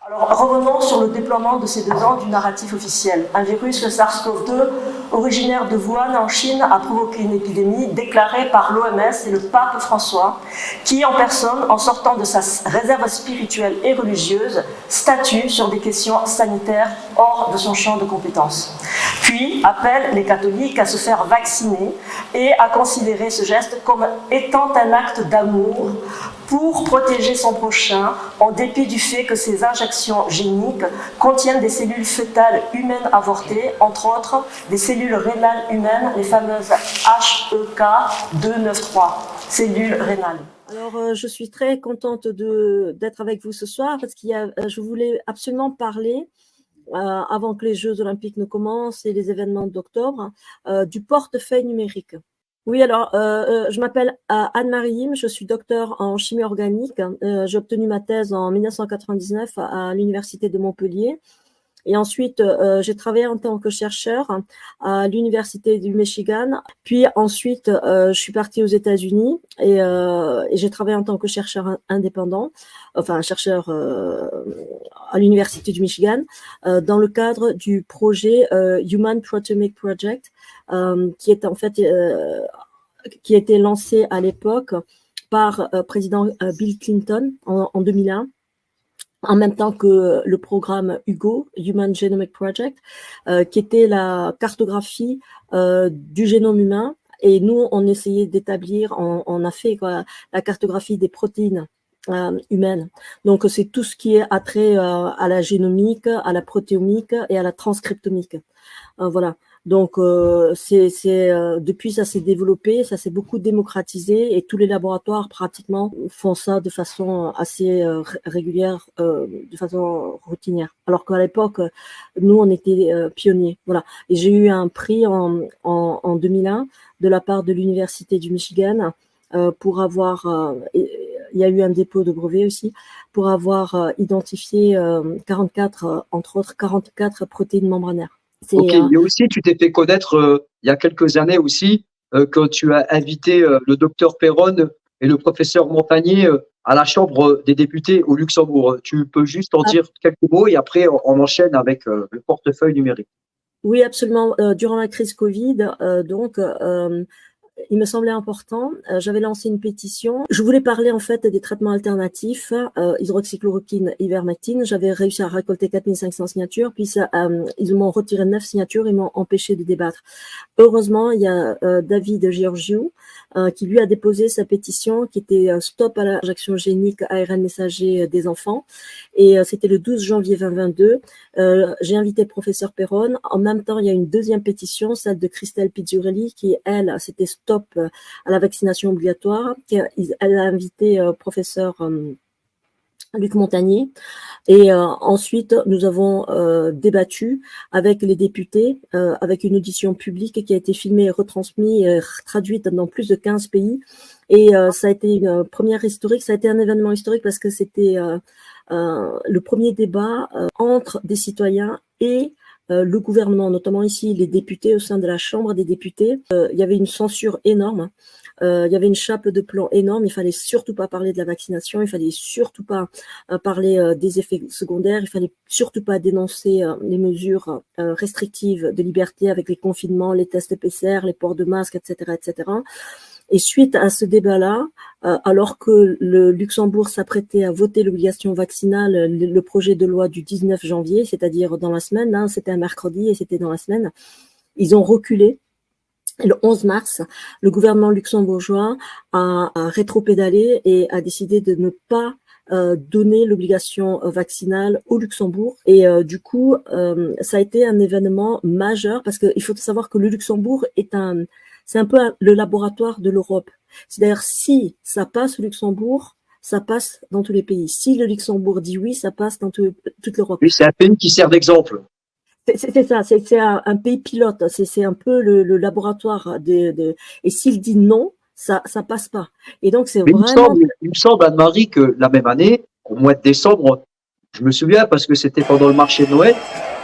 Alors, revenons sur le déploiement de ces 2 ans du narratif officiel. Un virus, le SARS-CoV-2, originaire de Wuhan en Chine, a provoqué une épidémie déclarée par l'OMS et le pape François, qui en personne, en sortant de sa réserve spirituelle et religieuse, statue sur des questions sanitaires hors de son champ de compétences. Puis appelle les catholiques à se faire vacciner et à considérer ce geste comme étant un acte d'amour pour protéger son prochain, en dépit du fait que ces injections géniques contiennent des cellules fœtales humaines avortées, entre autres des cellules rénales humaines, les fameuses HEK293, cellules rénales. Alors, je suis très contente d'être avec vous ce soir parce je voulais absolument parler, avant que les Jeux Olympiques ne commencent et les événements d'octobre, du portefeuille numérique. Oui, alors, je m'appelle Anne-Marie Im, je suis docteur en chimie organique. J'ai obtenu ma thèse en 1999 à l'Université de Montpellier. Et ensuite, j'ai travaillé en tant que chercheur à l'Université du Michigan. Puis ensuite, je suis partie aux États-Unis et j'ai travaillé en tant que chercheur indépendant, enfin chercheur à l'Université du Michigan, dans le cadre du projet Human Proteomic Project, qui est en fait qui a été lancé à l'époque par président Bill Clinton en 2001. En même temps que le programme HUGO, Human Genomic Project, qui était la cartographie du génome humain. Et nous, on essayait d'établir, on a fait la cartographie des protéines humaines. Donc, c'est tout ce qui est attrait à la génomique, à la protéomique et à la transcriptomique. Voilà. Donc, depuis, ça s'est développé, ça s'est beaucoup démocratisé et tous les laboratoires pratiquement font ça de façon assez régulière, de façon routinière. Alors qu'à l'époque, nous, on était pionniers. Voilà. Et j'ai eu un prix en 2001 de la part de l'Université du Michigan pour avoir, il y a eu un dépôt de brevet aussi, pour avoir identifié 44, entre autres 44 protéines membranaires. Ok, et aussi tu t'es fait connaître il y a quelques années aussi quand tu as invité le docteur Perron et le professeur Montagnier à la Chambre des députés au Luxembourg. Tu peux juste en dire quelques mots et après on enchaîne avec le portefeuille numérique. Oui, absolument. Durant la crise Covid, il me semblait important. J'avais lancé une pétition. Je voulais parler en fait des traitements alternatifs, hydroxychloroquine, ivermectine. J'avais réussi à récolter 4500 signatures, puis ils m'ont retiré 9 signatures et m'ont empêché de débattre. Heureusement, il y a David Georgiou qui lui a déposé sa pétition qui était stop à l'injection génique ARN messager des enfants. Et c'était le 12 janvier 2022. J'ai invité le professeur Perron. En même temps, il y a une deuxième pétition, celle de Christelle Pizzurelli, qui, elle, c'était stop à la vaccination obligatoire. Elle a invité professeur Luc Montagnier. Et ensuite, nous avons débattu avec les députés, avec une audition publique qui a été filmée et retransmise, et traduite dans plus de 15 pays. Et ça a été une première historique, ça a été un événement historique parce que c'était le premier débat entre des citoyens et le gouvernement, notamment ici les députés au sein de la Chambre des députés. Il y avait une censure énorme. Il y avait une chape de plomb énorme. Il fallait surtout pas parler de la vaccination. Il fallait surtout pas parler des effets secondaires. Il fallait surtout pas dénoncer les mesures restrictives de liberté avec les confinements, les tests PCR, les ports de masques, etc., etc. Et suite à ce débat-là, alors que le Luxembourg s'apprêtait à voter l'obligation vaccinale, le projet de loi du 19 janvier, c'est-à-dire dans la semaine, hein, c'était un mercredi et c'était dans la semaine, ils ont reculé. Le 11 mars, le gouvernement luxembourgeois a rétropédalé et a décidé de ne pas donner l'obligation vaccinale au Luxembourg. Et du coup, ça a été un événement majeur parce qu'il faut savoir que le Luxembourg c'est un peu le laboratoire de l'Europe. C'est-à-dire, si ça passe au Luxembourg, ça passe dans tous les pays. Si le Luxembourg dit oui, ça passe dans toute l'Europe. Oui, c'est un pays qui sert d'exemple. C'est ça, c'est un pays pilote. C'est un peu le laboratoire et s'il dit non, ça passe pas. Et donc, c'est vraiment… Il me semble, Anne-Marie, que la même année, au mois de décembre, je me souviens parce que c'était pendant le marché de Noël,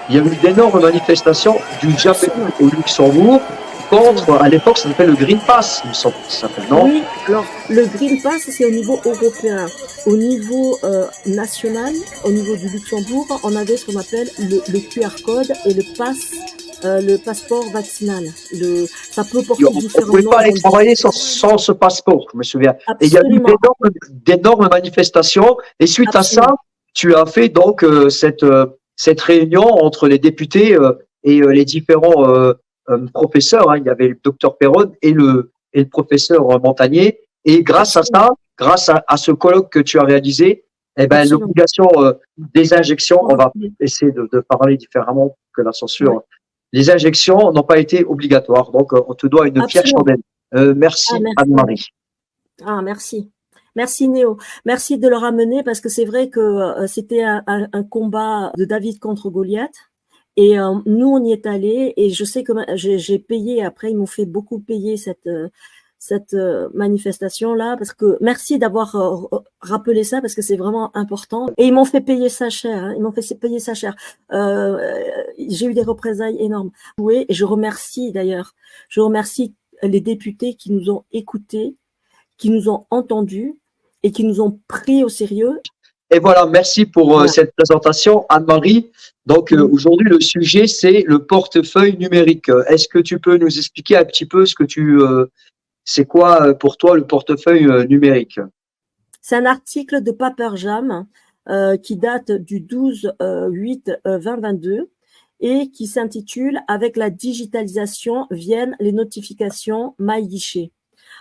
il y a eu d'énormes manifestations du Japon au Luxembourg contre, à l'époque, ça s'appelle le Green Pass, il me semble que ça s'appelle, non? Oui, alors le Green Pass, c'est au niveau européen. Au niveau national, au niveau du Luxembourg, on avait ce qu'on appelle le QR code et le passeport vaccinal. Ça peut porter On ne différents pouvait noms. pas aller travailler sans ce passeport, je me souviens. Et il y a eu Absolument, d'énormes manifestations. Et suite à ça, absolument. tu as fait donc cette réunion entre les députés et les différents professeurs. Hein. Il y avait le docteur Perron et le professeur Montagnier. Et grâce à Absolument, ça, grâce à ce colloque que tu as réalisé, eh ben, absolument. l'obligation des injections, on va Oui, essayer de parler différemment que la censure. ouais, Les injections n'ont pas été obligatoires. Donc, on te doit une fière absolument. chandelle. Ah, Merci, merci. Anne-Marie. Ah, merci. Merci Néo. Merci de le ramener parce que c'est vrai que c'était un combat de David contre Goliath. Et nous, on y est allés et je sais que j'ai payé, après, ils m'ont fait beaucoup payer cette manifestation-là parce que merci d'avoir rappelé ça parce que c'est vraiment important. Et ils m'ont fait payer ça cher, hein, ils m'ont fait payer ça cher. J'ai eu des représailles énormes. Oui, et je remercie d'ailleurs, je remercie les députés qui nous ont écoutés, qui nous ont entendus et qui nous ont pris au sérieux. Et voilà, merci pour Voilà. cette présentation, Anne-Marie. Donc, aujourd'hui, le sujet, c'est le portefeuille numérique. Est-ce que tu peux nous expliquer un petit peu c'est quoi pour toi le portefeuille numérique? C'est un article de Paperjam qui date du 12/8/2022 et qui s'intitule « Avec la digitalisation viennent les notifications MyGuichet ».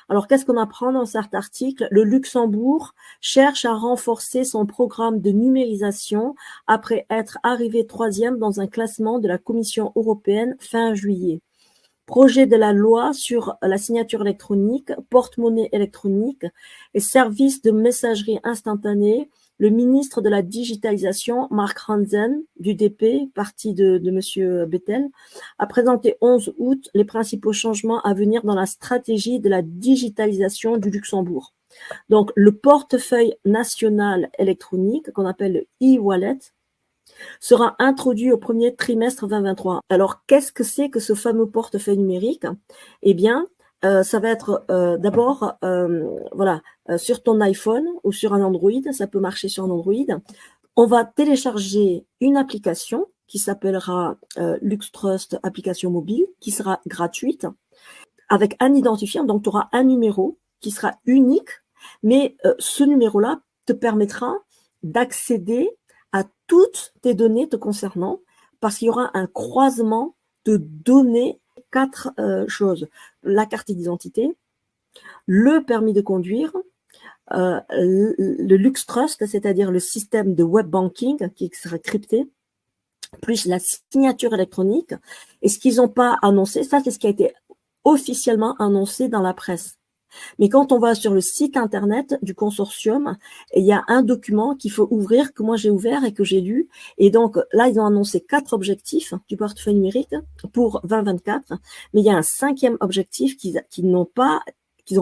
Alors, qu'est-ce qu'on apprend dans cet article? Le Luxembourg cherche à renforcer son programme de numérisation après être arrivé 3e dans un classement de la Commission européenne fin juillet. Projet de la loi sur la signature électronique, porte-monnaie électronique et services de messagerie instantanée. Le ministre de la digitalisation, Mark Hansen, du DP, parti de Monsieur Bettel, a présenté 11 août les principaux changements à venir dans la stratégie de la digitalisation du Luxembourg. Donc, le portefeuille national électronique, qu'on appelle le e-wallet, sera introduit au premier trimestre 2023. Alors, qu'est-ce que c'est que ce fameux portefeuille numérique? Eh bien, ça va être d'abord, sur ton iPhone ou sur un Android, ça peut marcher sur un Android. On va télécharger une application qui s'appellera LuxTrust application mobile, qui sera gratuite, avec un identifiant. Donc, tu auras un numéro qui sera unique, mais ce numéro-là te permettra d'accéder à toutes tes données te concernant, parce qu'il y aura un croisement de données, 4 choses. La carte d'identité, le permis de conduire, le LuxTrust, c'est-à-dire le système de web banking qui sera crypté, plus la signature électronique. Et ce qu'ils n'ont pas annoncé, ça c'est ce qui a été officiellement annoncé dans la presse. Mais quand on va sur le site internet du consortium, il y a un document qu'il faut ouvrir, que moi j'ai ouvert et que j'ai lu. Et donc là, ils ont annoncé 4 objectifs du portefeuille numérique pour 2024. Mais il y a un 5e objectif qu'ils ont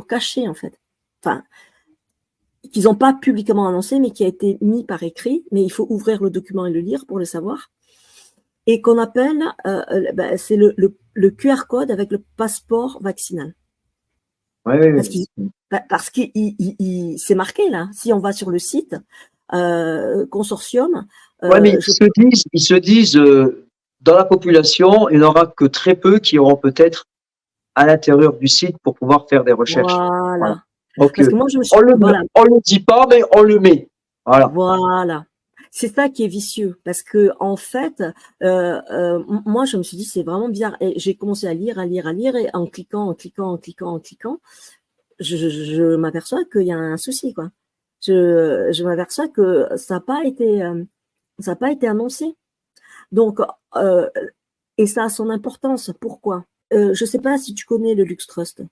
caché en fait. Enfin, qu'ils n'ont pas publiquement annoncé, mais qui a été mis par écrit. Mais il faut ouvrir le document et le lire pour le savoir. Et qu'on appelle, c'est le QR code avec le passeport vaccinal. Ouais, Parce que c'est marqué là. Si on va sur le site consortium, mais ils se disent dans la population, il n'y en aura que très peu qui auront peut-être à l'intérieur du site pour pouvoir faire des recherches. Voilà. Donc, Parce que moi, je me suis on le dit pas, mais on le met. Voilà. C'est ça qui est vicieux, parce que en fait, moi, je me suis dit, c'est vraiment bizarre. Et j'ai commencé à lire, et en cliquant, je m'aperçois qu'il y a un souci, quoi. Je m'aperçois que ça n'a pas été annoncé. Donc, et ça a son importance. Pourquoi? Je sais pas si tu connais le LuxTrust.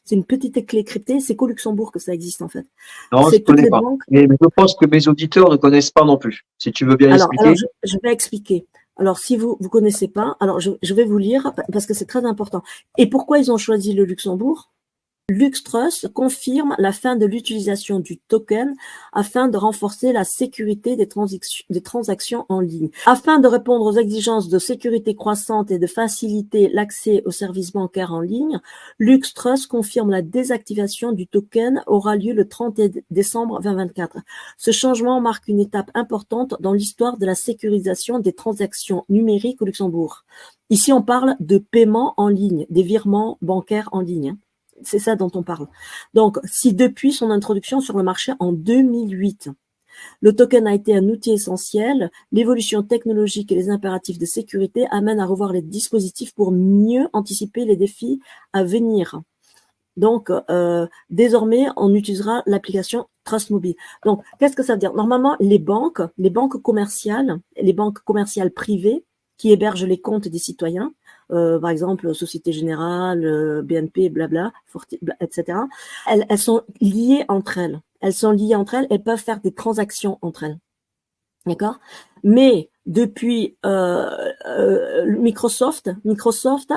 C'est une petite clé cryptée. C'est qu'au Luxembourg que ça existe, en fait. Non, je ne connais pas. Mais je pense que mes auditeurs ne connaissent pas non plus. Si tu veux bien expliquer. Alors je vais expliquer. Alors, si vous connaissez pas, alors je vais vous lire parce que c'est très important. Et pourquoi ils ont choisi le Luxembourg? LuxTrust confirme la fin de l'utilisation du token afin de renforcer la sécurité des transactions en ligne. Afin de répondre aux exigences de sécurité croissantes et de faciliter l'accès aux services bancaires en ligne, LuxTrust confirme la désactivation du token aura lieu le 30 décembre 2024. Ce changement marque une étape importante dans l'histoire de la sécurisation des transactions numériques au Luxembourg. Ici, on parle de paiement en ligne, des virements bancaires en ligne. C'est ça dont on parle. Donc, si depuis son introduction sur le marché en 2008, le token a été un outil essentiel, l'évolution technologique et les impératifs de sécurité amènent à revoir les dispositifs pour mieux anticiper les défis à venir. Donc, désormais, on utilisera l'application Trust Mobile. Donc, qu'est-ce que ça veut dire? Normalement, les banques commerciales, les banques commerciales privées qui hébergent les comptes des citoyens, par exemple Société Générale, BNP, blabla, etc. Elles sont liées entre elles. Elles peuvent faire des transactions entre elles. D'accord? Mais depuis Microsoft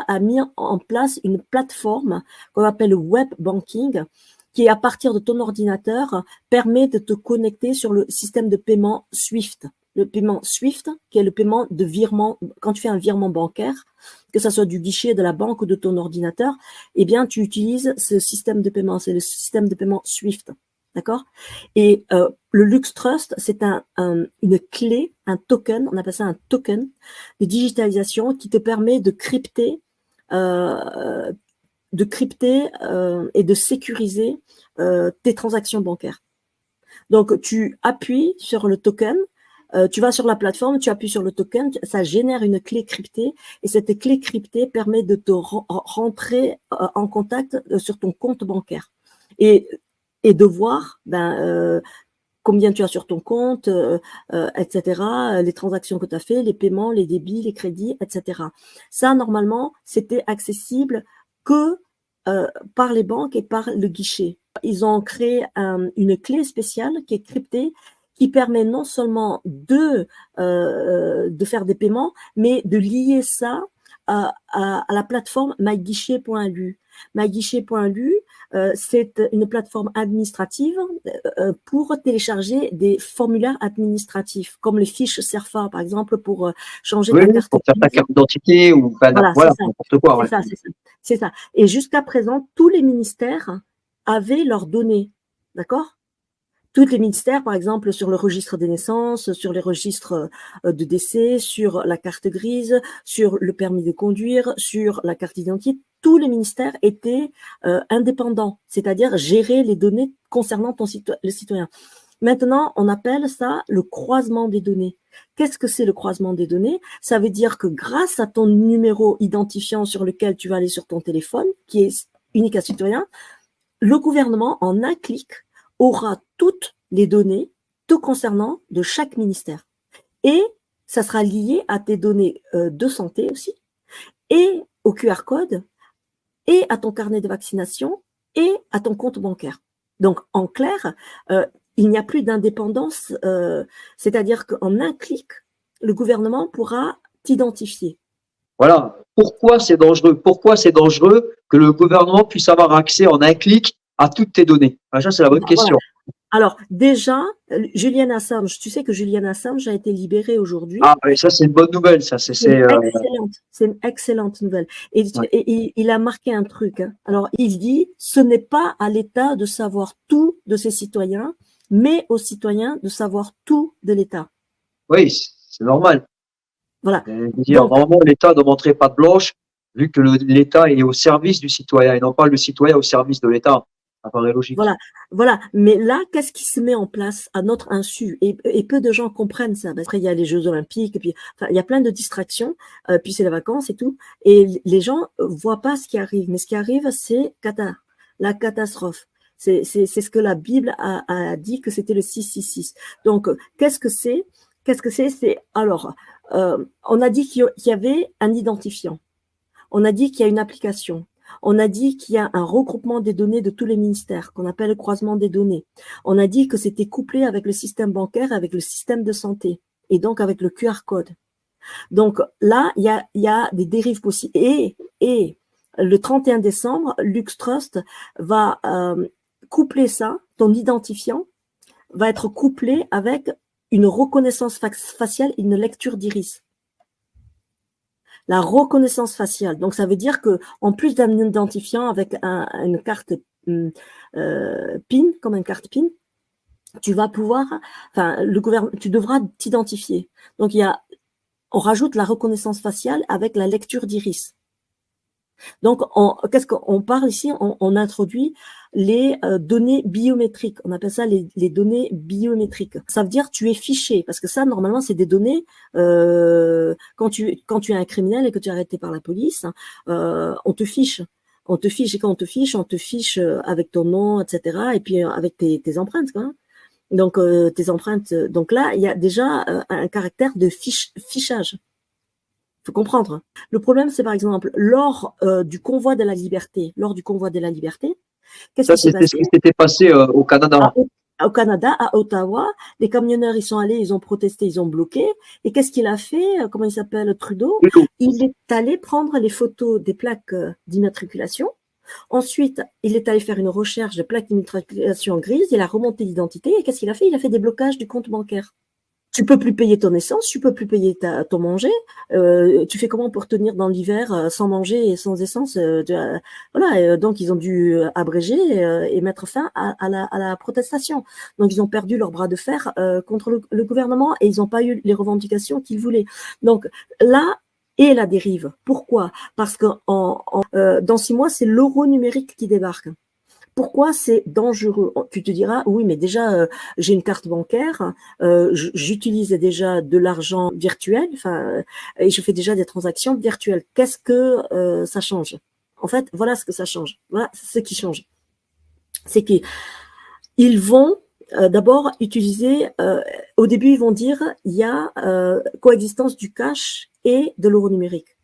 a mis en place une plateforme qu'on appelle web banking qui, à partir de ton ordinateur, permet de te connecter sur le système de paiement SWIFT. Le paiement SWIFT, qui est le paiement de virement, quand tu fais un virement bancaire, que ça soit du guichet de la banque ou de ton ordinateur, eh bien, tu utilises ce système de paiement, c'est le système de paiement SWIFT. D'accord? Et le LuxTrust, c'est une clé, un token, on appelle ça un token de digitalisation qui te permet de crypter et de sécuriser tes transactions bancaires. Donc, tu appuies sur le token, tu vas sur la plateforme, tu appuies sur le token, ça génère une clé cryptée et cette clé cryptée permet de te rentrer en contact sur ton compte bancaire et de voir combien tu as sur ton compte, etc., les transactions que tu as fait, les paiements, les débits, les crédits, etc. Ça, normalement, c'était accessible que par les banques et par le guichet. Ils ont créé une clé spéciale qui est cryptée, qui permet non seulement de faire des paiements, mais de lier ça à la plateforme myguichet.lu. Myguichet.lu, c'est une plateforme administrative pour télécharger des formulaires administratifs, comme les fiches CERFA, par exemple, pour changer ta carte pour faire ta carte d'identité ou voilà, n'importe quoi. C'est ça. Et jusqu'à présent, tous les ministères avaient leurs données, d'accord? Tous les ministères, par exemple, sur le registre des naissances, sur les registres de décès, sur la carte grise, sur le permis de conduire, sur la carte d'identité, tous les ministères étaient indépendants, c'est-à-dire gérer les données concernant le citoyen. Maintenant, on appelle ça le croisement des données. Qu'est-ce que c'est le croisement des données? Ça veut dire que grâce à ton numéro identifiant sur lequel tu vas aller sur ton téléphone, qui est unique à citoyen, le gouvernement, en un clic, aura toutes les données tout concernant de chaque ministère. Et ça sera lié à tes données de santé aussi, et au QR code, et à ton carnet de vaccination, et à ton compte bancaire. Donc, en clair, il n'y a plus d'indépendance, c'est-à-dire qu'en un clic, le gouvernement pourra t'identifier. Voilà. Pourquoi c'est dangereux? Pourquoi c'est dangereux que le gouvernement puisse avoir accès en un clic à toutes tes données? Ça, c'est la bonne question. Alors, déjà, Julian Assange, tu sais que Julian Assange a été libéré aujourd'hui. Ah, oui, ça, c'est une bonne nouvelle, ça. C'est une excellente nouvelle. Et il a marqué un truc. Hein. Alors, il dit, ce n'est pas à l'État de savoir tout de ses citoyens, mais aux citoyens de savoir tout de l'État. Oui, c'est normal. Voilà. Normalement, l'État doit montrer patte blanche, vu que l'État est au service du citoyen et non pas le citoyen au service de l'État. Ça paraît logique. Voilà. Mais là, qu'est-ce qui se met en place à notre insu? Et peu de gens comprennent ça. Après, il y a les Jeux Olympiques, et puis il y a plein de distractions, puis c'est les vacances et tout. Et les gens voient pas ce qui arrive. Mais ce qui arrive, c'est la catastrophe. C'est ce que la Bible a dit que c'était le 666. Donc, qu'est-ce que c'est? Alors, on a dit qu'il y avait un identifiant. On a dit qu'il y a une application. On a dit qu'il y a un regroupement des données de tous les ministères, qu'on appelle le croisement des données. On a dit que c'était couplé avec le système bancaire, avec le système de santé, et donc avec le QR code. Donc là, il y a des dérives possibles. Et le 31 décembre, LuxTrust va coupler ça, ton identifiant va être couplé avec une reconnaissance faciale et une lecture d'iris. La reconnaissance faciale. Donc, ça veut dire que en plus d'un identifiant avec une carte PIN, comme une carte PIN, tu vas pouvoir, enfin, tu devras t'identifier. Donc, on rajoute la reconnaissance faciale avec la lecture d'iris. Donc, qu'est-ce qu'on parle ici? On introduit les données biométriques. On appelle ça les données biométriques. Ça veut dire tu es fiché, parce que ça, normalement, c'est des données. Quand tu es un criminel et que tu es arrêté par la police, on te fiche. On te fiche, et quand on te fiche avec ton nom, etc. Et puis avec tes empreintes, quoi. Donc, tes empreintes. Donc là, il y a déjà un caractère de fichage. Faut comprendre. Le problème, c'est par exemple, lors du convoi de la liberté, qu'est-ce qui s'est passé? C'est ce qui s'était passé au Canada. Au Canada, à Ottawa, les camionneurs, ils sont allés, ils ont protesté, ils ont bloqué. Et qu'est-ce qu'il a fait? Comment il s'appelle? Trudeau. Il est allé prendre les photos des plaques d'immatriculation. Ensuite, il est allé faire une recherche de plaques d'immatriculation grises. Il a remonté l'identité. Et qu'est-ce qu'il a fait? Il a fait des blocages du compte bancaire. Tu peux plus payer ton essence, tu peux plus payer ton manger. Tu fais comment pour tenir dans l'hiver sans manger et sans essence? Voilà. Donc ils ont dû abréger et mettre fin à la protestation. Donc ils ont perdu leur bras de fer contre le gouvernement et ils n'ont pas eu les revendications qu'ils voulaient. Donc là est la dérive. Pourquoi? Parce que dans 6 mois, c'est l'euro numérique qui débarque. Pourquoi c'est dangereux? Tu te diras, oui, mais déjà, j'ai une carte bancaire, j'utilise déjà de l'argent virtuel, et je fais déjà des transactions virtuelles. Qu'est-ce que ça change? En fait, voilà ce que ça change. Voilà ce qui change. C'est qu'ils vont d'abord utiliser, au début, ils vont dire, il y a coexistence du cash et de l'euro numérique.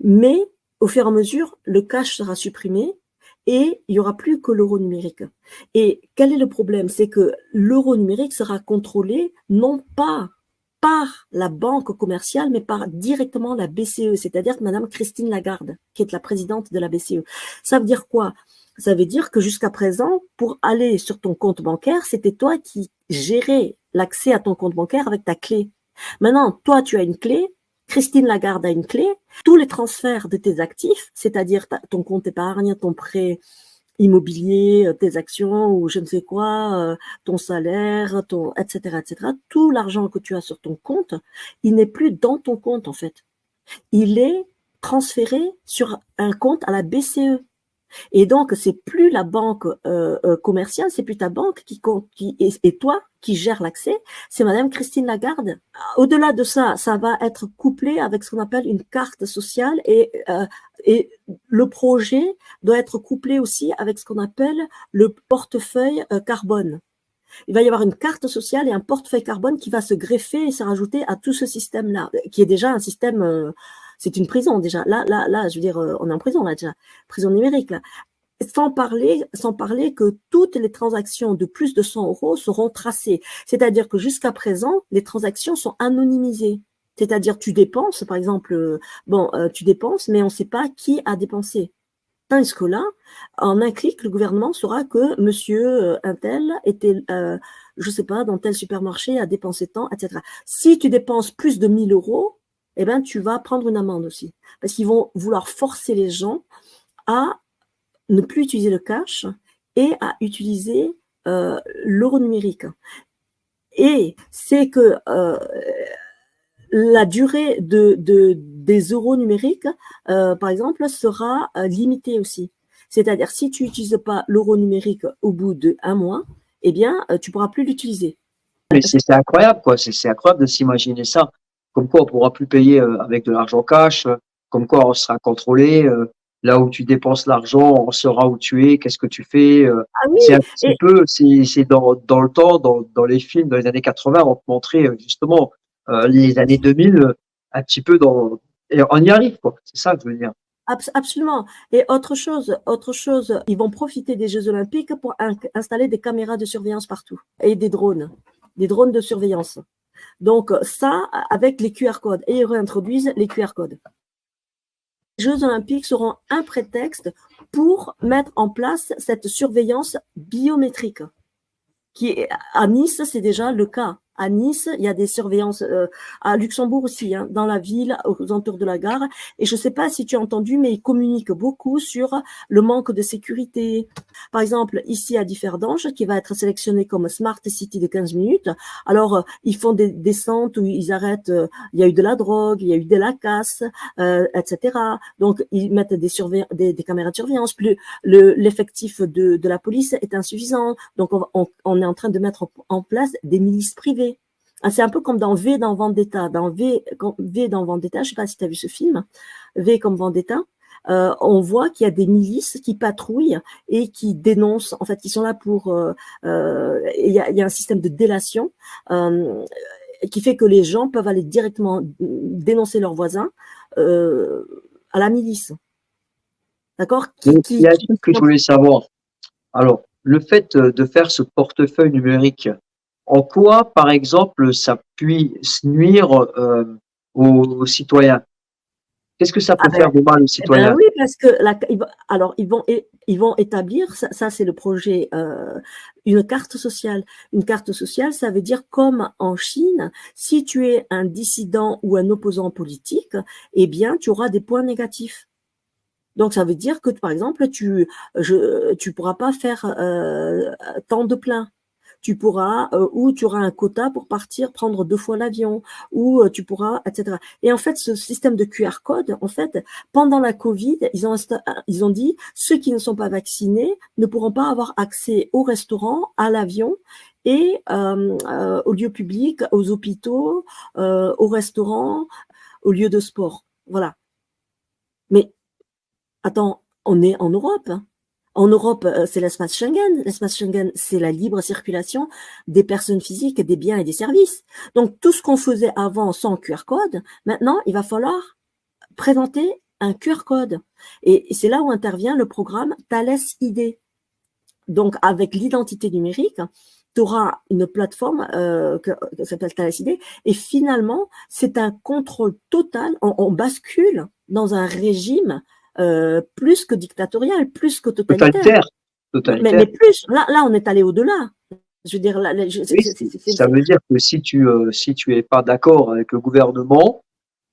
Mais, au fur et à mesure, le cash sera supprimé, et il y aura plus que l'euro numérique. Et quel est le problème? C'est que l'euro numérique sera contrôlé non pas par la banque commerciale, mais par directement la BCE, c'est-à-dire Madame Christine Lagarde, qui est la présidente de la BCE. Ça veut dire quoi? Ça veut dire que jusqu'à présent, pour aller sur ton compte bancaire, c'était toi qui gérais l'accès à ton compte bancaire avec ta clé. Maintenant, toi, tu as une clé, Christine Lagarde a une clé, tous les transferts de tes actifs, c'est-à-dire ton compte épargne, ton prêt immobilier, tes actions ou je ne sais quoi, ton salaire, etc., tout l'argent que tu as sur ton compte, il n'est plus dans ton compte en fait. Il est transféré sur un compte à la BCE. Et donc, c'est plus la banque commerciale, c'est plus ta banque et toi qui gère l'accès, c'est Madame Christine Lagarde. Au-delà de ça, ça va être couplé avec ce qu'on appelle une carte sociale et le projet doit être couplé aussi avec ce qu'on appelle le portefeuille carbone. Il va y avoir une carte sociale et un portefeuille carbone qui va se greffer et se rajouter à tout ce système-là, qui est déjà un système... c'est une prison déjà. Là, je veux dire, on est en prison là déjà, prison numérique là. Sans parler que toutes les transactions de plus de 100 € seront tracées. C'est-à-dire que jusqu'à présent, les transactions sont anonymisées. C'est-à-dire tu dépenses, par exemple, tu dépenses, mais on ne sait pas qui a dépensé. Tandis que là, en un clic, le gouvernement saura que monsieur Intel était, je sais pas, dans tel supermarché a dépensé tant, etc. Si tu dépenses plus de 1 000 €, eh ben, tu vas prendre une amende aussi. Parce qu'ils vont vouloir forcer les gens à ne plus utiliser le cash et à utiliser l'euro numérique. Et c'est que la durée des euros numériques, par exemple, sera limitée aussi. C'est-à-dire, si tu n'utilises pas l'euro numérique au bout d'1 mois, eh bien, tu pourras plus l'utiliser. Mais c'est incroyable, quoi. C'est incroyable de s'imaginer ça. Comme quoi, on pourra plus payer avec de l'argent cash. Comme quoi, on sera contrôlé. Là où tu dépenses l'argent, on saura où tu es, qu'est-ce que tu fais. Ah oui, C'est un petit peu, c'est dans le temps, dans les films, dans les années 80, on te montrait justement les années 2000, un petit peu et on y arrive, quoi. C'est ça que je veux dire. Absolument. Et autre chose, ils vont profiter des Jeux Olympiques pour installer des caméras de surveillance partout et des drones de surveillance. Donc ça, avec les QR codes, et ils réintroduisent les QR codes. Jeux olympiques seront un prétexte pour mettre en place cette surveillance biométrique. À Nice, c'est déjà le cas. À Nice, il y a des surveillances, à Luxembourg aussi, hein, dans la ville, aux alentours de la gare. Et je ne sais pas si tu as entendu, mais ils communiquent beaucoup sur le manque de sécurité. Par exemple, ici à Differdange, qui va être sélectionné comme Smart City de 15 minutes. Alors, ils font des descentes où ils arrêtent, il y a eu de la drogue, il y a eu de la casse, etc. Donc, ils mettent des caméras de surveillance. Plus l'effectif de la police est insuffisant. Donc, on est en train de mettre en place des milices privées. C'est un peu comme dans V dans Vendetta. Dans V dans Vendetta, je ne sais pas si tu as vu ce film, V comme Vendetta, on voit qu'il y a des milices qui patrouillent et qui dénoncent, en fait, qui sont là pour... il y a un système de délation qui fait que les gens peuvent aller directement dénoncer leurs voisins à la milice. D'accord? Il y a un truc que je voulais savoir. Alors, le fait de faire ce portefeuille numérique, en quoi, par exemple, ça puisse nuire aux citoyens? Qu'est-ce que ça peut faire de mal aux citoyens? Oui, parce que ils vont établir, ça c'est le projet, une carte sociale. Une carte sociale, ça veut dire comme en Chine, si tu es un dissident ou un opposant politique, eh bien, tu auras des points négatifs. Donc, ça veut dire que, par exemple, tu pourras pas faire tant de plein. Tu pourras, ou tu auras un quota pour partir prendre 2 fois l'avion, ou tu pourras, etc. Et en fait, ce système de QR code, en fait, pendant la Covid, ils ont dit, ceux qui ne sont pas vaccinés ne pourront pas avoir accès au restaurant, à l'avion et aux lieux publics, aux hôpitaux, aux restaurants, aux lieux de sport. Voilà. Mais attends, on est en Europe. En Europe, c'est l'espace Schengen. L'espace Schengen, c'est la libre circulation des personnes physiques, des biens et des services. Donc, tout ce qu'on faisait avant sans QR code, maintenant, il va falloir présenter un QR code. Et c'est là où intervient le programme Thales ID. Donc, avec l'identité numérique, tu auras une plateforme qui s'appelle Thales ID. Et finalement, c'est un contrôle total. On bascule dans un régime plus que dictatorial, plus que totalitaire. Mais plus, là, on est allé au-delà. Je veux dire, ça veut dire que si tu es pas d'accord avec le gouvernement,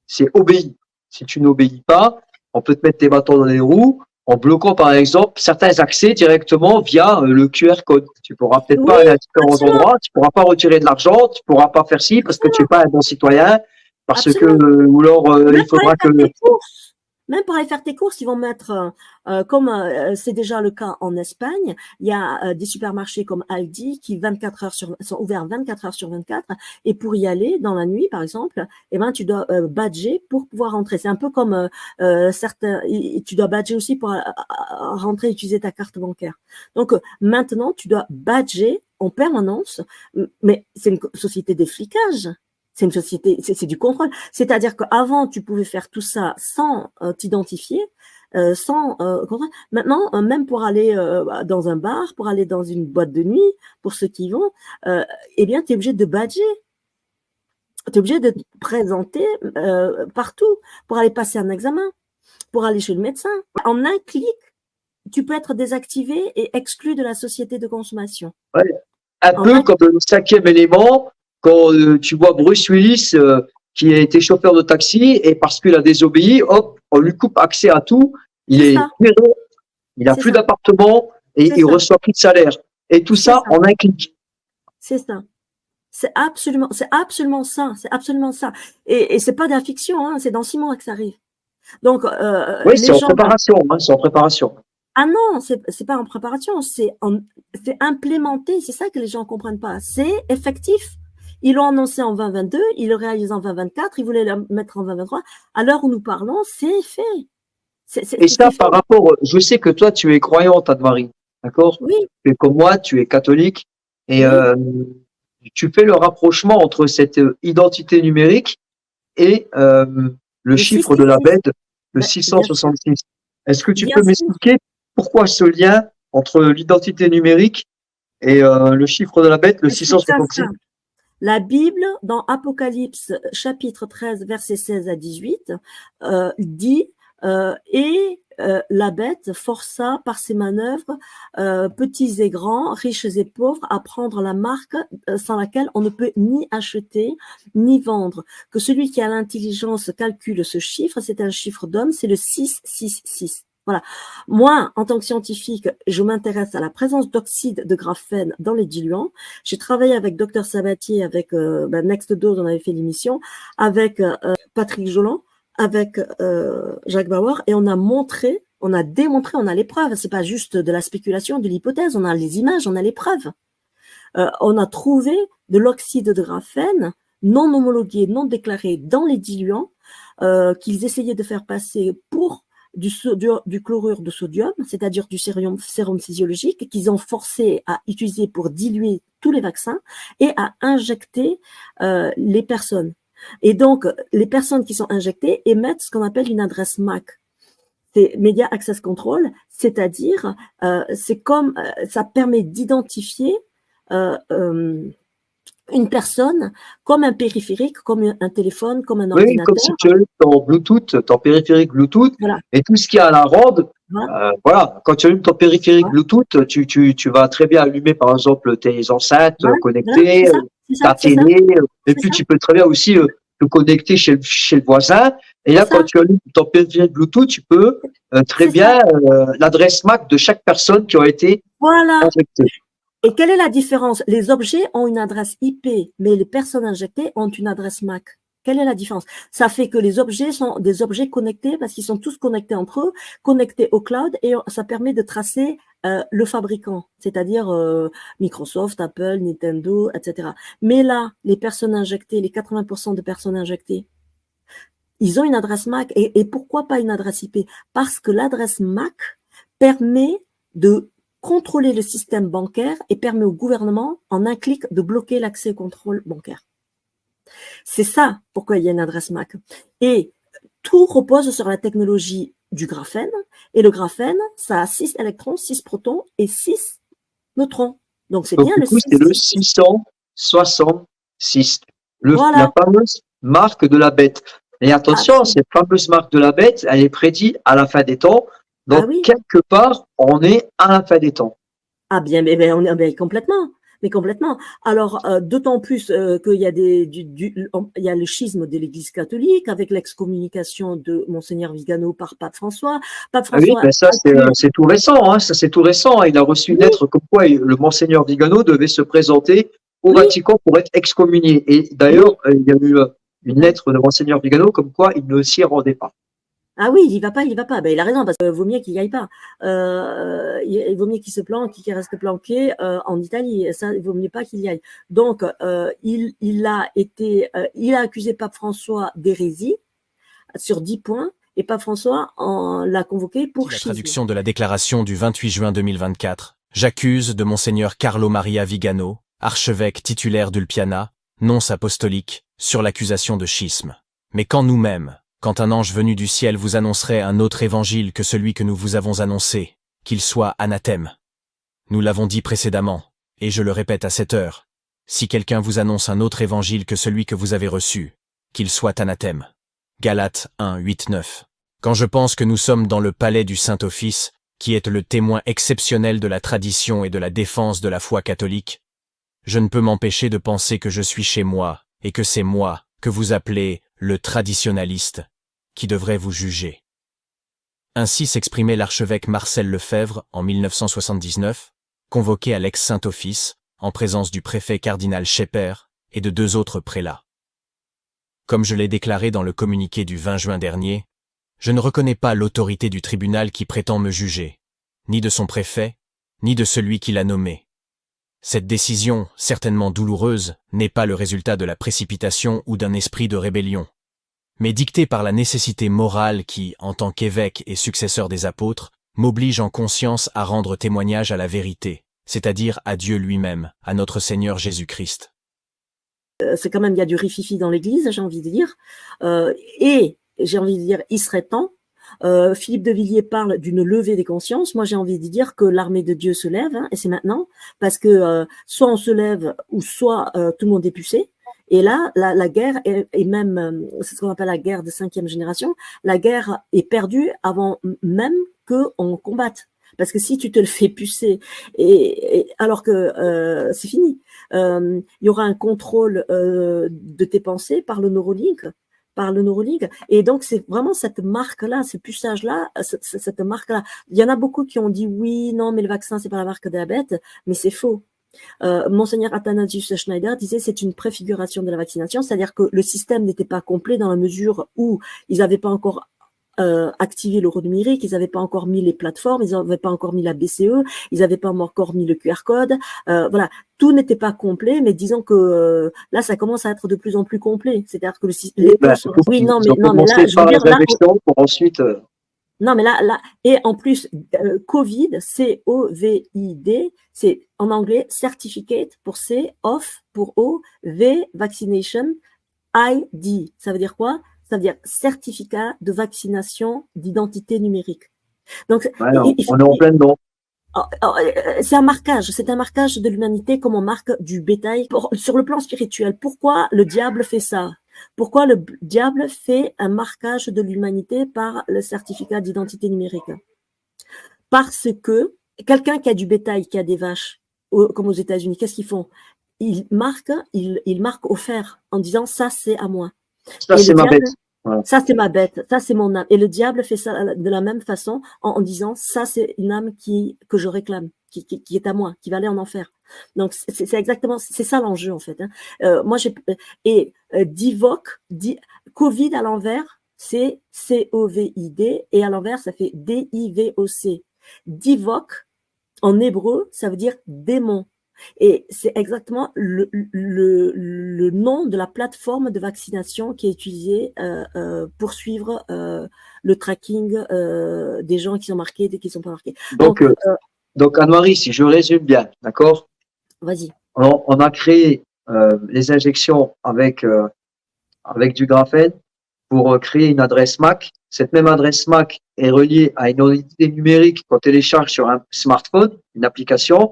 c'est obéi. Si tu n'obéis pas, on peut te mettre tes bâtons dans les roues en bloquant, par exemple, certains accès directement via le QR code. Tu pourras peut-être pas aller à différents endroits, tu pourras pas retirer de l'argent, tu pourras pas faire ci parce que tu es pas un bon citoyen, parce que, ou alors, il faudra que... Même pour aller faire tes courses, ils vont mettre, comme c'est déjà le cas en Espagne, il y a des supermarchés comme Aldi qui sont ouverts 24 heures sur 24. Et pour y aller dans la nuit, par exemple, eh ben tu dois badger pour pouvoir rentrer. C'est un peu comme tu dois badger aussi pour rentrer et utiliser ta carte bancaire. Donc maintenant, tu dois badger en permanence, mais c'est une société de flicage. C'est une société, c'est du contrôle. C'est-à-dire qu'avant, tu pouvais faire tout ça sans t'identifier, sans contrôle. Maintenant, même pour aller dans un bar, pour aller dans une boîte de nuit, pour ceux qui y vont, eh bien, tu es obligé de badger. Tu es obligé de te présenter partout pour aller passer un examen, pour aller chez le médecin. En un clic, tu peux être désactivé et exclu de la société de consommation. Ouais. Un peu comme le 5e élément. Quand tu vois Bruce Willis qui a été chauffeur de taxi et parce qu'il a désobéi, hop, on lui coupe accès à tout. Il est viré, il n'a plus d'appartement et il reçoit plus de salaire. Et tout ça en un clic. C'est ça. C'est absolument ça. C'est absolument ça. Et c'est pas de la fiction, hein, c'est dans 6 mois que ça arrive. Donc, oui, c'est en préparation, hein, c'est en préparation. Ah non, c'est pas en préparation, c'est implémenté. C'est ça que les gens comprennent pas. C'est effectif. Ils l'ont annoncé en 2022, ils le réalisent en 2024, ils voulaient le mettre en 2023. À l'heure où nous parlons, c'est fait. Et ça, par rapport, je sais que toi, tu es croyante, Anne-Marie, d'accord? Oui. Tu es comme moi, tu es catholique, et tu fais le rapprochement entre cette identité numérique et le chiffre de la bête, le 666. Est-ce que tu peux m'expliquer pourquoi ce lien entre l'identité numérique et le chiffre de la bête, le 666? La Bible, dans Apocalypse chapitre 13, versets 16 à 18, dit La bête força par ses manœuvres petits et grands, riches et pauvres à prendre la marque sans laquelle on ne peut ni acheter ni vendre. Que celui qui a l'intelligence calcule ce chiffre, c'est un chiffre d'homme, c'est le 666. Voilà. Moi, en tant que scientifique, je m'intéresse à la présence d'oxyde de graphène dans les diluants. J'ai travaillé avec Dr Sabatier, avec Next Dose, on avait fait l'émission, avec Patrick Joland, avec Jacques Bauer, et on a démontré, on a les preuves. C'est pas juste de la spéculation, de l'hypothèse. On a les images, on a les preuves. On a trouvé de l'oxyde de graphène non homologué, non déclaré dans les diluants qu'ils essayaient de faire passer pour du chlorure de sodium, c'est-à-dire du sérum physiologique, qu'ils ont forcé à utiliser pour diluer tous les vaccins et à injecter les personnes. Et donc, les personnes qui sont injectées émettent ce qu'on appelle une adresse MAC. C'est Media Access Control, c'est-à-dire, c'est comme, ça permet d'identifier une personne comme un périphérique, comme un téléphone, comme un ordinateur. Oui, comme si tu as ton Bluetooth, ton périphérique Bluetooth, voilà. Et tout ce qui est à la ronde, voilà. Quand tu allumes ton périphérique Bluetooth, tu vas très bien allumer, par exemple, tes enceintes connectées, ta télé, et puis tu peux très bien aussi te connecter chez le voisin. Et là, quand tu allumes ton périphérique Bluetooth, tu peux très bien l'adresse MAC de chaque personne qui a été injectée. Et quelle est la différence? Les objets ont une adresse IP, mais les personnes injectées ont une adresse MAC. Quelle est la différence? Ça fait que les objets sont des objets connectés parce qu'ils sont tous connectés entre eux, connectés au cloud, et ça permet de tracer le fabricant, c'est-à-dire Microsoft, Apple, Nintendo, etc. Mais là, les personnes injectées, les 80% de personnes injectées, ils ont une adresse MAC. Et pourquoi pas une adresse IP? Parce que l'adresse MAC permet de contrôler le système bancaire et permet au gouvernement, en un clic, de bloquer l'accès au contrôle bancaire. C'est ça pourquoi il y a une adresse MAC. Et tout repose sur la technologie du graphène. Et le graphène, ça a 6 électrons, 6 protons et 6 neutrons. Donc c'est bien le 6. C'est le 666. La fameuse marque de la bête. Et attention, cette fameuse marque de la bête, elle est prédite à la fin des temps. Donc, quelque part, on est à la fin des temps. Ah bien, mais complètement. Mais complètement. Alors, d'autant plus qu'il y a il y a le schisme de l'Église catholique avec l'excommunication de Monseigneur Vigano par Pape François. Oui, mais ça, c'est tout récent, hein. Ça, c'est tout récent. Il a reçu une lettre comme quoi le Monseigneur Vigano devait se présenter au Vatican pour être excommunié. Et d'ailleurs, il y a eu une lettre de Monseigneur Vigano comme quoi il ne s'y rendait pas. Ah oui, il va pas. Ben, il a raison, parce qu'il vaut mieux qu'il y aille pas. Il vaut mieux qu'il se planque, qu'il reste planqué en Italie. Ça, il vaut mieux pas qu'il y aille. Donc, il a accusé Pape François d'hérésie sur 10 points, et Pape François l'a convoqué pour la traduction de la déclaration du 28 juin 2024. J'accuse de Monseigneur Carlo Maria Vigano, archevêque titulaire d'Ulpiana, nonce apostolique, sur l'accusation de schisme. Mais quand nous-mêmes, quand un ange venu du ciel vous annoncerait un autre évangile que celui que nous vous avons annoncé, qu'il soit anathème. Nous l'avons dit précédemment, et je le répète à cette heure, si quelqu'un vous annonce un autre évangile que celui que vous avez reçu, qu'il soit anathème. Galates 1, 8, 9. Quand je pense que nous sommes dans le palais du Saint-Office, qui est le témoin exceptionnel de la tradition et de la défense de la foi catholique, je ne peux m'empêcher de penser que je suis chez moi, et que c'est moi, que vous appelez le traditionnaliste, qui devrait vous juger. Ainsi s'exprimait l'archevêque Marcel Lefebvre en 1979, convoqué à l'ex-Saint-Office, en présence du préfet cardinal Schepper et de 2 autres prélats. Comme je l'ai déclaré dans le communiqué du 20 juin dernier, je ne reconnais pas l'autorité du tribunal qui prétend me juger, ni de son préfet, ni de celui qui l'a nommé. Cette décision, certainement douloureuse, n'est pas le résultat de la précipitation ou d'un esprit de rébellion, mais dictée par la nécessité morale qui, en tant qu'évêque et successeur des apôtres, m'oblige en conscience à rendre témoignage à la vérité, c'est-à-dire à Dieu lui-même, à notre Seigneur Jésus-Christ. C'est quand même, il y a du rififi dans l'Église, j'ai envie de dire, et j'ai envie de dire, il serait temps. Philippe de Villiers parle d'une levée des consciences. Moi, j'ai envie de dire que l'armée de Dieu se lève, hein, et c'est maintenant, parce que soit on se lève, ou soit tout le monde est pucé. Et là, la guerre est même, c'est ce qu'on appelle la guerre de 5e génération, la guerre est perdue avant même qu'on combatte. Parce que si tu te le fais pucer, alors que c'est fini, il y aura un contrôle de tes pensées par le Neuralink, et donc c'est vraiment cette marque-là, ce puçage-là, cette marque-là. Il y en a beaucoup qui ont dit oui, non, mais le vaccin c'est pas la marque de la bête, mais c'est faux. Monseigneur Athanasius Schneider disait c'est une préfiguration de la vaccination, c'est-à-dire que le système n'était pas complet dans la mesure où ils n'avaient pas encore activé l'euro numérique, ils n'avaient pas encore mis les plateformes, ils n'avaient pas encore mis la BCE, ils n'avaient pas encore mis le QR code, voilà, tout n'était pas complet, mais disons que là, ça commence à être de plus en plus complet, c'est-à-dire que les oui, non, mais là, je veux dire, là, pour ensuite. Non, mais là, et en plus, COVID, C-O-V-I-D, c'est en anglais certificate pour C, off pour O, V, vaccination, ID. Ça veut dire quoi? Ça veut dire certificat de vaccination d'identité numérique. Donc, alors, on est en plein dedans. C'est un marquage de l'humanité comme on marque du bétail. Sur le plan spirituel, pourquoi le diable fait ça? Pourquoi le diable fait un marquage de l'humanité par le certificat d'identité numérique? Parce que quelqu'un qui a du bétail, qui a des vaches, comme aux États-Unis, qu'est-ce qu'ils font? Ils marquent au fer en disant ça c'est à moi. Ça c'est ma bête. Voilà. Ça c'est ma bête, ça c'est mon âme. Et le diable fait ça de la même façon en disant ça c'est une âme que je réclame, qui est à moi, qui va aller en enfer. Donc c'est exactement, c'est ça l'enjeu en fait. Moi Covid à l'envers c'est C-O-V-I-D et à l'envers ça fait D-I-V-O-C. Divoc en hébreu ça veut dire démon. Et c'est exactement le nom de la plateforme de vaccination qui est utilisée pour suivre le tracking des gens qui sont marqués et qui ne sont pas marqués. Donc Anne-Marie, si je résume bien, d'accord? Vas-y. On a créé les injections avec du graphène pour créer une adresse MAC. Cette même adresse MAC est reliée à une identité numérique qu'on télécharge sur un smartphone, une application.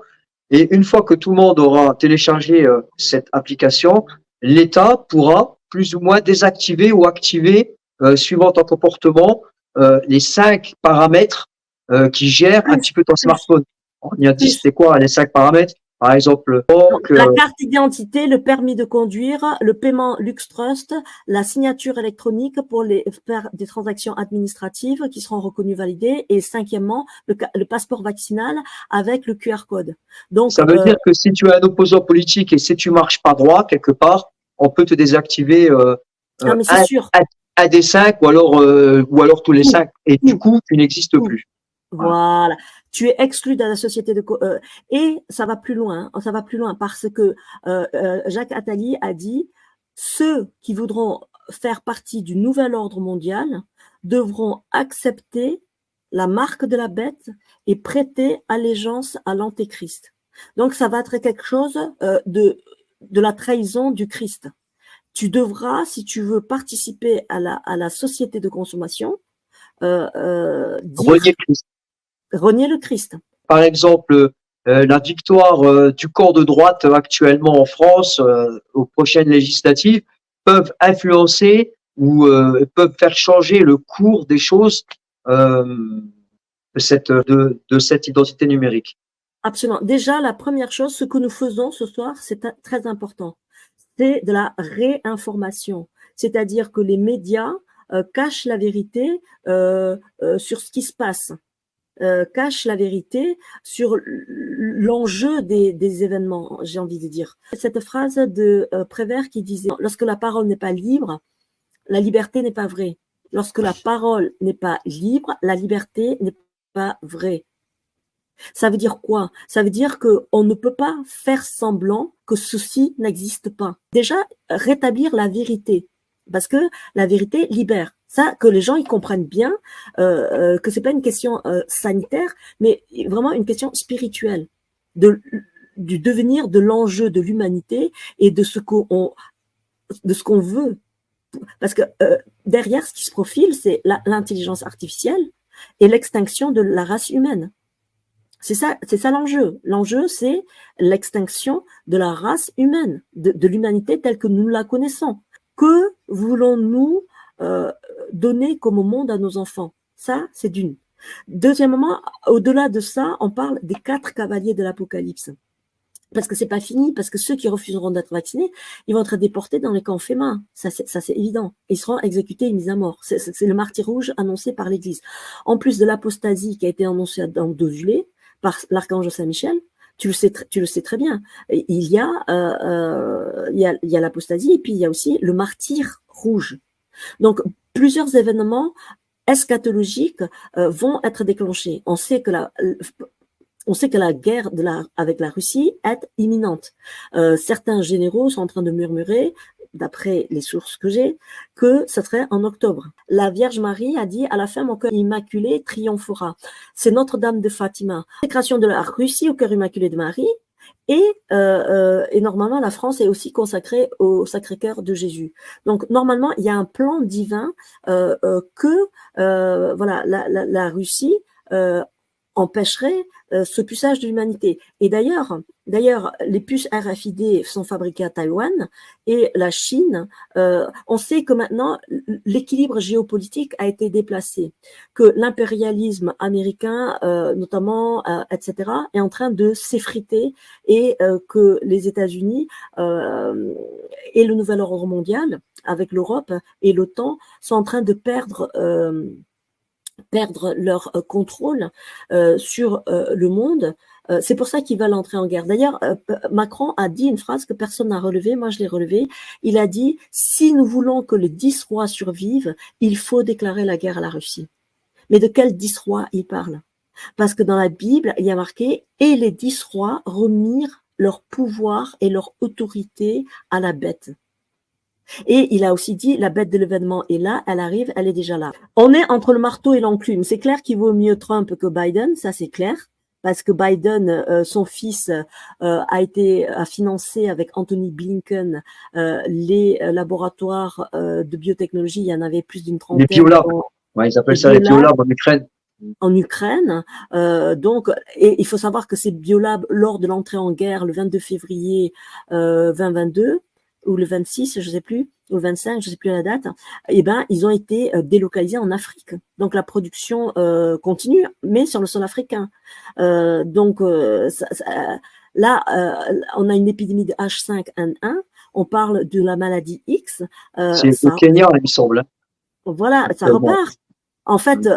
Et une fois que tout le monde aura téléchargé cette application, l'État pourra plus ou moins désactiver ou activer, suivant ton comportement, les 5 paramètres qui gèrent un petit peu ton smartphone. On y a dit, c'était quoi les 5 paramètres? Par exemple, la carte d'identité, le permis de conduire, le paiement LuxTrust, la signature électronique pour faire des transactions administratives qui seront reconnues validées, et 5e, le passeport vaccinal avec le QR code. Donc, ça veut dire que si tu es un opposant politique et si tu marches pas droit quelque part, on peut te désactiver un des 5 ou alors tous les 5 et du coup tu n'existes plus. Voilà, tu es exclu de la société et ça va plus loin, parce que Jacques Attali a dit ceux qui voudront faire partie du nouvel ordre mondial devront accepter la marque de la bête et prêter allégeance à l'antéchrist. Donc ça va être quelque chose de la trahison du Christ. Tu devras, si tu veux participer à la société de consommation, renier le Christ. Par exemple, la victoire du camp de droite actuellement en France aux prochaines législatives peuvent influencer ou peuvent faire changer le cours des choses de cette identité numérique. Absolument. Déjà, la première chose, ce que nous faisons ce soir, c'est très important. C'est de la réinformation. C'est-à-dire que les médias cachent la vérité sur ce qui se passe. Cache la vérité sur l'enjeu des événements, j'ai envie de dire. Cette phrase de Prévert qui disait « Lorsque la parole n'est pas libre, la liberté n'est pas vraie. Lorsque la parole n'est pas libre, la liberté n'est pas vraie. » Ça veut dire quoi? Ça veut dire qu'on ne peut pas faire semblant que ceci n'existe pas. Déjà, rétablir la vérité, parce que la vérité libère. Ça, que les gens ils comprennent bien, que c'est pas une question sanitaire, mais vraiment une question spirituelle, du devenir de l'enjeu de l'humanité et de ce qu'on veut. Parce que derrière, ce qui se profile, c'est l'intelligence artificielle et l'extinction de la race humaine. C'est ça l'enjeu. L'enjeu, c'est l'extinction de la race humaine, de l'humanité telle que nous la connaissons. Que voulons-nous donner comme monde à nos enfants? Ça, c'est d'une. Deuxièmement, au-delà de ça, on parle des 4 cavaliers de l'Apocalypse. Parce que c'est pas fini, parce que ceux qui refuseront d'être vaccinés, ils vont être déportés dans les camps FEMA. Ça, c'est évident. Ils seront exécutés et mis à mort. C'est le martyr rouge annoncé par l'Église. En plus de l'apostasie qui a été annoncée dans Desulé par l'archange Saint-Michel, tu le sais très bien. Il y a l'apostasie et puis il y a aussi le martyr rouge. Donc, plusieurs événements eschatologiques vont être déclenchés. On sait que la guerre avec la Russie est imminente. Certains généraux sont en train de murmurer, d'après les sources que j'ai, que ça serait en octobre. La Vierge Marie a dit « À la fin, mon cœur immaculé triomphera ». C'est Notre-Dame de Fatima. La création de la Russie au cœur immaculé de Marie. Et normalement, la France est aussi consacrée au Sacré-Cœur de Jésus. Donc, normalement, il y a un plan divin que la Russie empêcherait ce puçage de l'humanité. Et d'ailleurs, les puces RFID sont fabriquées à Taïwan et la Chine, on sait que maintenant, l'équilibre géopolitique a été déplacé, que l'impérialisme américain, notamment, etc., est en train de s'effriter et que les États-Unis et le nouvel ordre mondial, avec l'Europe et l'OTAN, sont en train de perdre leur contrôle sur le monde. C'est pour ça qu'ils veulent entrer en guerre. D'ailleurs, Macron a dit une phrase que personne n'a relevée, moi je l'ai relevée. Il a dit « Si nous voulons que les 10 rois survivent, il faut déclarer la guerre à la Russie ». Mais de quels 10 rois il parle? Parce que dans la Bible, il y a marqué « Et les 10 rois remirent leur pouvoir et leur autorité à la bête ». Et il a aussi dit, la bête de l'événement est là, elle arrive, elle est déjà là. On est entre le marteau et l'enclume. C'est clair qu'il vaut mieux Trump que Biden, ça c'est clair, parce que Biden, son fils, a financé avec Anthony Blinken les laboratoires de biotechnologie. Il y en avait plus d'une trentaine. Les biolabs, ouais, ils appellent ça les biolabs en Ukraine. En Ukraine, donc, et il faut savoir que ces biolabs, lors de l'entrée en guerre le 22 février 2022, ou le 26, je sais plus, ou le 25, je sais plus la date, eh ben, ils ont été délocalisés en Afrique. Donc, la production continue, mais sur le sol africain. Là, on a une épidémie de H5N1, on parle de la maladie X. C'est au Kenya, il me semble. Voilà, ça repart. En fait,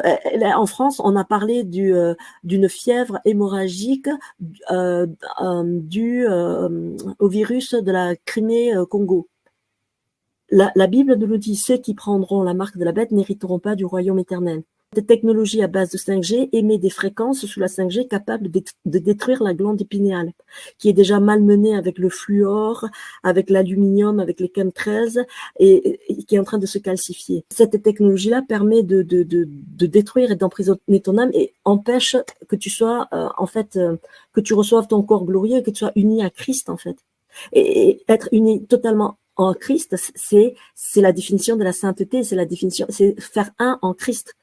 en France, on a parlé d'une fièvre hémorragique due au virus de la Crimée-Congo. La Bible nous le dit, ceux qui prendront la marque de la bête n'hériteront pas du royaume éternel. Cette technologie à base de 5G émet des fréquences sous la 5G capables de détruire la glande épinale, qui est déjà malmenée avec le fluor, avec l'aluminium, avec les chemtrails, et qui est en train de se calcifier. Cette technologie-là permet de détruire et d'emprisonner ton âme et empêche que tu sois, que tu reçoives ton corps glorieux et que tu sois uni à Christ, en fait. Et être uni totalement en Christ, c'est la définition de la sainteté, c'est faire un en Christ.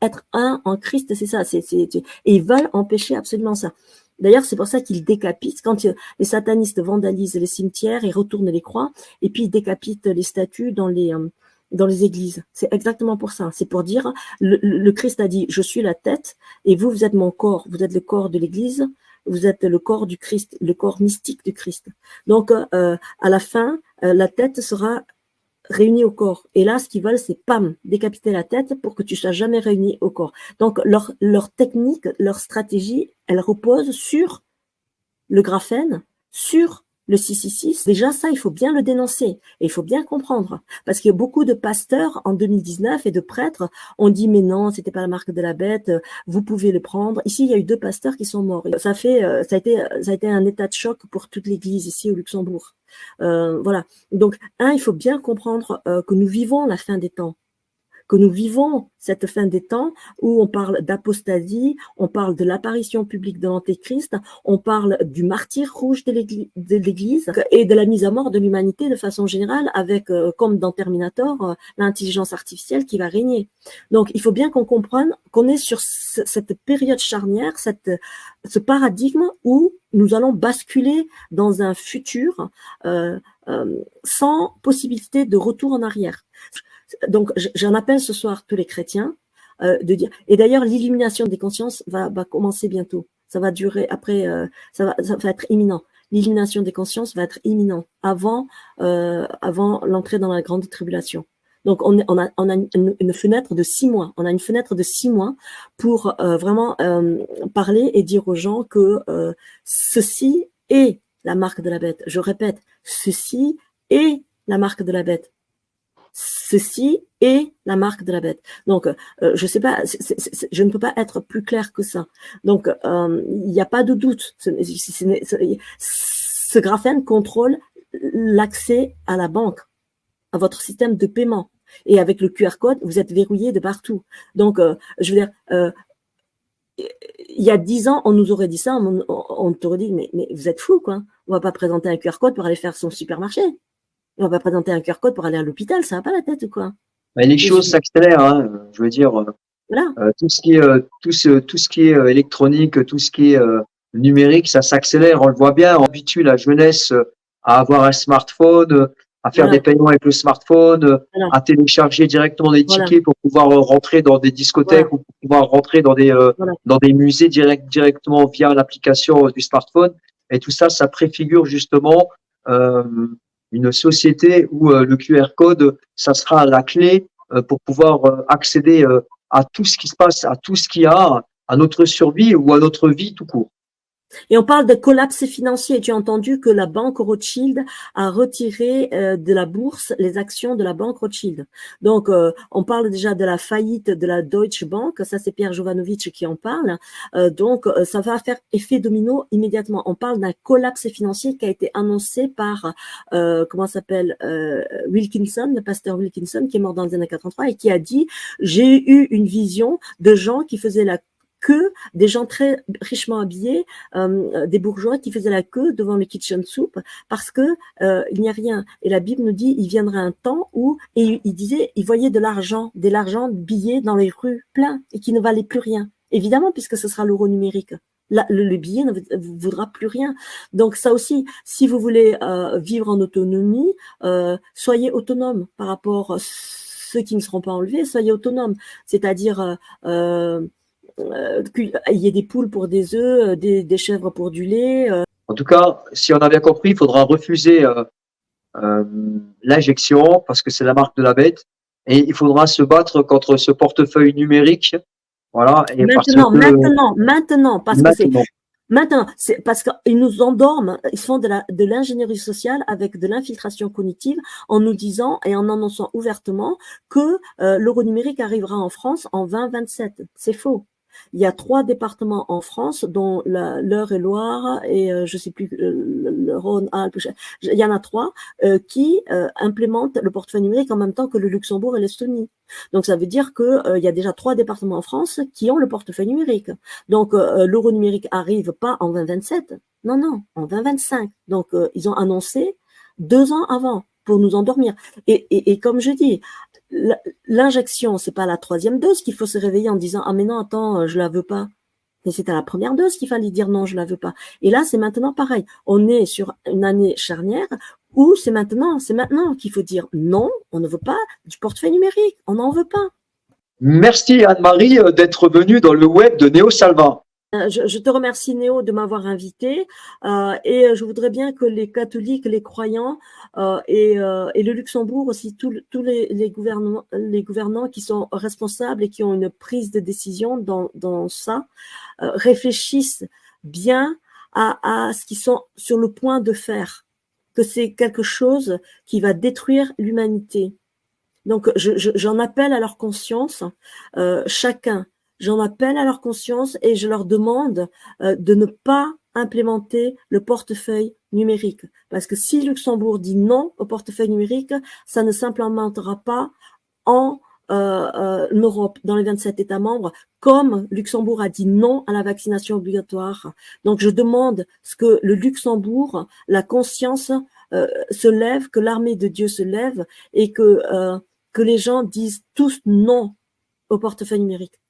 Être un en Christ, c'est ça. Et ils veulent empêcher absolument ça. D'ailleurs, c'est pour ça qu'ils décapitent. Quand les satanistes vandalisent les cimetières, ils retournent les croix, et puis ils décapitent les statues dans les églises. C'est exactement pour ça. C'est pour dire, le Christ a dit, je suis la tête, et vous êtes mon corps. Vous êtes le corps de l'église, vous êtes le corps du Christ, le corps mystique du Christ. Donc, à la fin, la tête sera réunis au corps. Et là, ce qu'ils veulent, c'est pam, décapiter la tête pour que tu sois jamais réuni au corps. Donc, leur technique, leur stratégie, elle repose sur le graphène, sur le 666. Déjà, ça, il faut bien le dénoncer et il faut bien comprendre. Parce qu'il y a beaucoup de pasteurs en 2019 et de prêtres ont dit, mais non, c'était pas la marque de la bête, vous pouvez le prendre. Ici, il y a eu 2 pasteurs qui sont morts. Ça a été un état de choc pour toute l'église ici au Luxembourg. Voilà. Donc, il faut bien comprendre que nous vivons la fin des temps, que nous vivons cette fin des temps où on parle d'apostasie, on parle de l'apparition publique de l'Antéchrist, on parle du martyre rouge de l'Église et de la mise à mort de l'humanité de façon générale avec, comme dans Terminator, l'intelligence artificielle qui va régner. Donc, il faut bien qu'on comprenne qu'on est sur cette période charnière, ce paradigme où nous allons basculer dans un futur sans possibilité de retour en arrière. Donc, j'en appelle ce soir tous les chrétiens de dire. Et d'ailleurs, l'illumination des consciences va commencer bientôt. Ça va durer après, ça va être imminent. L'illumination des consciences va être imminent avant l'entrée dans la grande tribulation. Donc, on a une fenêtre de 6 mois. On a une fenêtre de 6 mois pour vraiment parler et dire aux gens que ceci est la marque de la bête. Je répète, ceci est la marque de la bête. Ceci est la marque de la bête. Donc, je sais pas, je ne peux pas être plus clair que ça. Donc, il n'y a pas de doute. Ce graphène contrôle l'accès à la banque, à votre système de paiement. Et avec le QR code, vous êtes verrouillé de partout. Donc, je veux dire, il y a 10 ans, on nous aurait dit ça, on t'aurait dit, mais vous êtes fous, quoi. On va pas présenter un QR code pour aller faire son supermarché. On va pas présenter un QR code pour aller à l'hôpital, ça va pas la tête ou quoi? Mais les choses s'accélèrent, hein. Je veux dire, voilà. tout ce qui est électronique, tout ce qui est numérique, ça s'accélère. On le voit bien. On habitue la jeunesse à avoir un smartphone, à faire des paiements avec le smartphone, à télécharger directement des tickets pour pouvoir rentrer dans des discothèques ou pour pouvoir rentrer dans des musées directement via l'application du smartphone. Et tout ça, ça préfigure justement une société où le QR code, ça sera la clé pour pouvoir accéder à tout ce qui se passe, à tout ce qu'il y a, à notre survie ou à notre vie tout court. Et on parle de collapse financier. Tu as entendu que la banque Rothschild a retiré de la bourse les actions de la banque Rothschild. Donc, on parle déjà de la faillite de la Deutsche Bank. Ça, c'est Pierre Jovanovic qui en parle. Donc, ça va faire effet domino immédiatement. On parle d'un collapse financier qui a été annoncé par, Wilkinson, le pasteur Wilkinson, qui est mort dans les années 83 et qui a dit, j'ai eu une vision de gens qui faisaient la queue, des gens très richement habillés, des bourgeois qui faisaient la queue devant le kitchen soup parce que il n'y a rien. Et la Bible nous dit, il viendra un temps où, et il disait, il voyait de l'argent billets dans les rues pleins et qui ne valaient plus rien. Évidemment, puisque ce sera l'euro numérique. Le billet ne vaudra plus rien. Donc ça aussi, si vous voulez vivre en autonomie, soyez autonome par rapport à ceux qui ne seront pas enlevés, soyez autonome. C'est-à-dire qu'il y ait des poules pour des œufs, des chèvres pour du lait. En tout cas, si on a bien compris, il faudra refuser l'injection parce que c'est la marque de la bête et il faudra se battre contre ce portefeuille numérique. Voilà. Et Maintenant, c'est parce qu'ils nous endorment, ils font de l'ingénierie sociale avec de l'infiltration cognitive en nous disant et en annonçant ouvertement que l'euro numérique arrivera en France en 2027. C'est faux. Il y a 3 départements en France, dont l'Eure-et-Loire et je sais plus le Rhône-Alpes. Il y en a 3 qui implémentent le portefeuille numérique en même temps que le Luxembourg et l'Estonie. Donc ça veut dire que il y a déjà 3 départements en France qui ont le portefeuille numérique. Donc l'euro numérique arrive pas en 2027, non, en 2025. Donc ils ont annoncé 2 ans avant pour nous endormir. Et comme je dis, l'injection, c'est pas la 3e dose qu'il faut se réveiller en disant ah mais non attends je la veux pas. Mais c'est à la première dose qu'il fallait dire non je la veux pas. Et là c'est maintenant pareil. On est sur une année charnière où c'est maintenant qu'il faut dire non, on ne veut pas du portefeuille numérique, on n'en veut pas. Merci Anne-Marie d'être venue dans le web de Néo Salva. Je te remercie Néo de m'avoir invité et je voudrais bien que les catholiques, les croyants et le Luxembourg aussi, tous les gouvernants qui sont responsables et qui ont une prise de décision dans ça, réfléchissent bien à ce qu'ils sont sur le point de faire, que c'est quelque chose qui va détruire l'humanité. Donc j'en appelle à leur conscience, chacun. J'en appelle à leur conscience et je leur demande de ne pas implémenter le portefeuille numérique. Parce que si Luxembourg dit non au portefeuille numérique, ça ne s'implémentera pas en l'Europe, dans les 27 États membres, comme Luxembourg a dit non à la vaccination obligatoire. Donc, je demande ce que le Luxembourg, la conscience se lève, que l'armée de Dieu se lève et que les gens disent tous non au portefeuille numérique.